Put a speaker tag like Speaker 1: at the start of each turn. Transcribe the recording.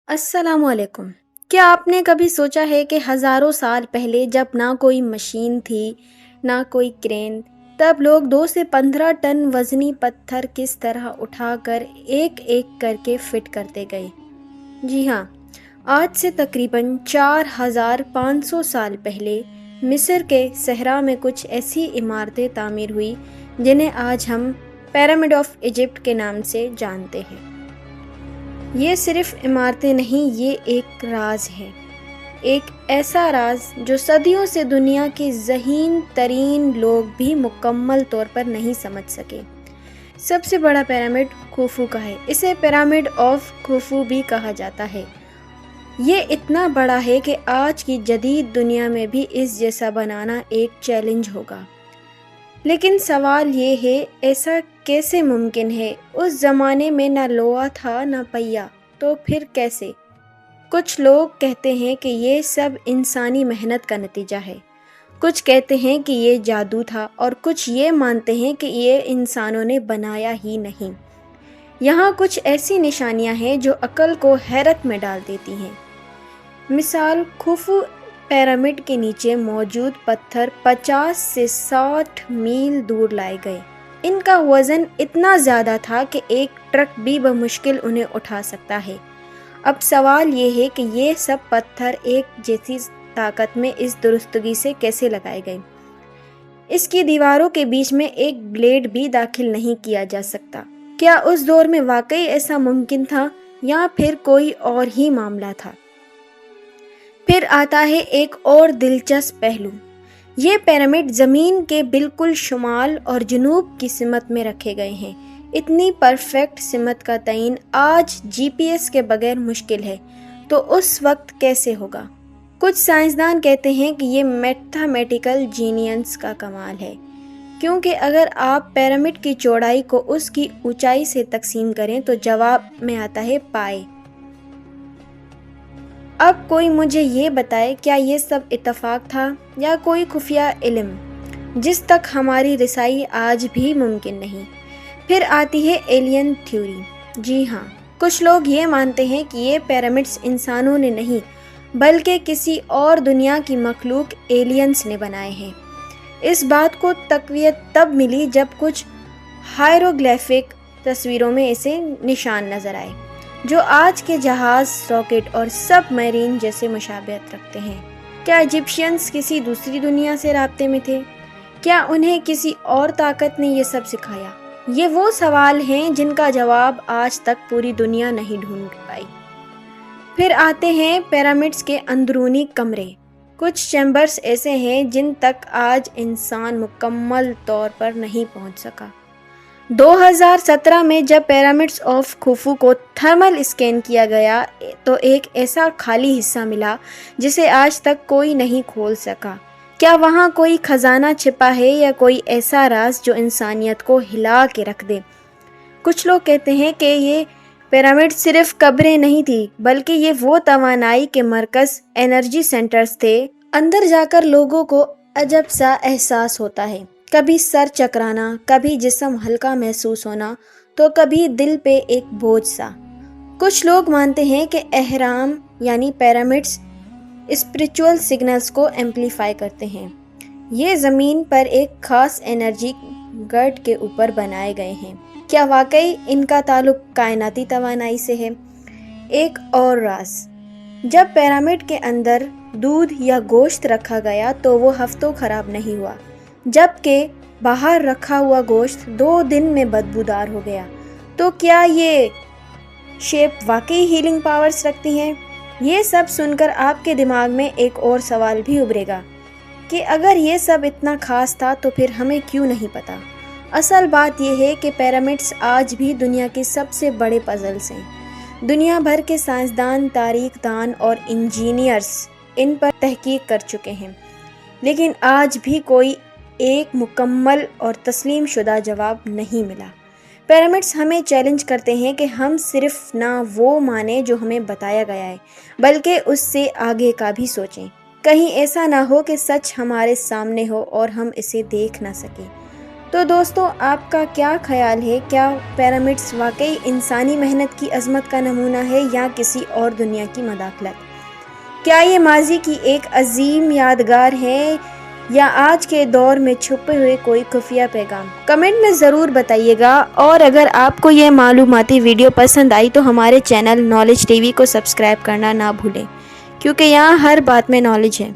Speaker 1: السلام علیکم۔ کیا آپ نے کبھی سوچا ہے کہ ہزاروں سال پہلے جب نہ کوئی مشین تھی نہ کوئی کرین، تب لوگ 2 سے 15 ٹن وزنی پتھر کس طرح اٹھا کر ایک ایک کر کے فٹ کرتے گئے؟ جی ہاں، آج سے تقریباً 4500 سال پہلے مصر کے صحرا میں کچھ ایسی عمارتیں تعمیر ہوئی جنہیں آج ہم پیرامڈ آف ایجپٹ کے نام سے جانتے ہیں۔ یہ صرف عمارتیں نہیں، یہ ایک راز ہے، ایک ایسا راز جو صدیوں سے دنیا کے ذہین ترین لوگ بھی مکمل طور پر نہیں سمجھ سکے۔ سب سے بڑا پیرامڈ خوفو کا ہے، اسے پیرامڈ آف خوفو بھی کہا جاتا ہے۔ یہ اتنا بڑا ہے کہ آج کی جدید دنیا میں بھی اس جیسا بنانا ایک چیلنج ہوگا۔ لیکن سوال یہ ہے، ایسا کیسے ممکن ہے؟ اس زمانے میں نہ لوہا تھا نہ پہیا، تو پھر کیسے؟ کچھ لوگ کہتے ہیں کہ یہ سب انسانی محنت کا نتیجہ ہے، کچھ کہتے ہیں کہ یہ جادو تھا، اور کچھ یہ مانتے ہیں کہ یہ انسانوں نے بنایا ہی نہیں۔ یہاں کچھ ایسی نشانیاں ہیں جو عقل کو حیرت میں ڈال دیتی ہیں۔ مثال، خوفو پیرامڈ کے نیچے موجود پتھر 50 سے 60 میل دور لائے گئے۔ ان کا وزن اتنا زیادہ تھا کہ ایک ٹرک بھی بمشکل انہیں اٹھا سکتا ہے۔ اب سوال یہ ہے کہ یہ سب پتھر ایک جیسی طاقت میں اس درستگی سے کیسے لگائے گئے؟ اس کی دیواروں کے بیچ میں ایک بلیڈ بھی داخل نہیں کیا جا سکتا۔ کیا اس دور میں واقعی ایسا ممکن تھا یا پھر کوئی اور ہی معاملہ تھا؟ پھر آتا ہے ایک اور دلچسپ پہلو۔ یہ پیرامڈ زمین کے بالکل شمال اور جنوب کی سمت میں رکھے گئے ہیں۔ اتنی پرفیکٹ سمت کا تعین آج جی پی ایس کے بغیر مشکل ہے، تو اس وقت کیسے ہوگا؟ کچھ سائنسدان کہتے ہیں کہ یہ میتھمیٹیکل جینیس کا کمال ہے، کیونکہ اگر آپ پیرامڈ کی چوڑائی کو اس کی اونچائی سے تقسیم کریں تو جواب میں آتا ہے پائے۔ اب کوئی مجھے یہ بتائے، کیا یہ سب اتفاق تھا یا کوئی خفیہ علم جس تک ہماری رسائی آج بھی ممکن نہیں؟ پھر آتی ہے ایلین تھیوری۔ جی ہاں، کچھ لوگ یہ مانتے ہیں کہ یہ پیرامڈز انسانوں نے نہیں بلکہ کسی اور دنیا کی مخلوق ایلینز نے بنائے ہیں۔ اس بات کو تقویت تب ملی جب کچھ ہائیروگلیفک تصویروں میں اسے نشان نظر آئے، جو آج کے جہاز، راکٹ اور سب میرین جیسے مشابہت رکھتے ہیں۔ کیا ایجپشینز کسی دوسری دنیا سے رابطے میں تھے؟ کیا انہیں کسی اور طاقت نے یہ سب سکھایا؟ یہ وہ سوال ہیں جن کا جواب آج تک پوری دنیا نہیں ڈھونڈ پائی۔ پھر آتے ہیں پیرامڈز کے اندرونی کمرے۔ کچھ چیمبرز ایسے ہیں جن تک آج انسان مکمل طور پر نہیں پہنچ سکا۔ 2017 میں جب پیرامڈز آف خوفو کو تھرمل اسکین کیا گیا تو ایک ایسا خالی حصہ ملا جسے آج تک کوئی نہیں کھول سکا۔ کیا وہاں کوئی خزانہ چھپا ہے یا کوئی ایسا راز جو انسانیت کو ہلا کے رکھ دے؟ کچھ لوگ کہتے ہیں کہ یہ پیرامڈ صرف قبریں نہیں تھی، بلکہ یہ وہ توانائی کے مرکز، انرجی سینٹرز تھے۔ اندر جا کر لوگوں کو عجب سا احساس ہوتا ہے، کبھی سر چکرانا، کبھی جسم ہلکا محسوس ہونا، تو کبھی دل پہ ایک بوجھ سا۔ کچھ لوگ مانتے ہیں کہ اہرام یعنی پیرامڈز اسپرچول سگنلز کو ایمپلیفائی کرتے ہیں۔ یہ زمین پر ایک خاص انرجی گرڈ کے اوپر بنائے گئے ہیں۔ کیا واقعی ان کا تعلق کائناتی توانائی سے ہے؟ ایک اور راز، جب پیرامڈ کے اندر دودھ یا گوشت رکھا گیا تو وہ ہفتوں خراب نہیں ہوا، جبکہ باہر رکھا ہوا گوشت 2 دن میں بدبودار ہو گیا۔ تو کیا یہ شیپ واقعی ہیلنگ پاورز رکھتی ہیں؟ یہ سب سن کر آپ کے دماغ میں ایک اور سوال بھی ابھرے گا کہ اگر یہ سب اتنا خاص تھا تو پھر ہمیں کیوں نہیں پتا؟ اصل بات یہ ہے کہ پیرامڈز آج بھی دنیا کے سب سے بڑے پزلز ہیں۔ دنیا بھر کے سائنسدان، تاریخ دان اور انجینئرز ان پر تحقیق کر چکے ہیں، لیکن آج بھی کوئی ایک مکمل اور تسلیم شدہ جواب نہیں ملا۔ پیرامڈز ہمیں چیلنج کرتے ہیں کہ ہم صرف نہ وہ مانیں جو ہمیں بتایا گیا ہے، بلکہ اس سے آگے کا بھی سوچیں۔ کہیں ایسا نہ ہو کہ سچ ہمارے سامنے ہو اور ہم اسے دیکھ نہ سکیں۔ تو دوستو آپ کا کیا خیال ہے؟ کیا پیرامڈس واقعی انسانی محنت کی عظمت کا نمونہ ہے یا کسی اور دنیا کی مداخلت؟ کیا یہ ماضی کی ایک عظیم یادگار ہے یا آج کے دور میں چھپے ہوئے کوئی خفیہ پیغام؟ کمنٹ میں ضرور بتائیے گا، اور اگر آپ کو یہ معلوماتی ویڈیو پسند آئی تو ہمارے چینل نالج ٹی وی کو سبسکرائب کرنا نہ بھولیں، کیونکہ یہاں ہر بات میں نالج ہے۔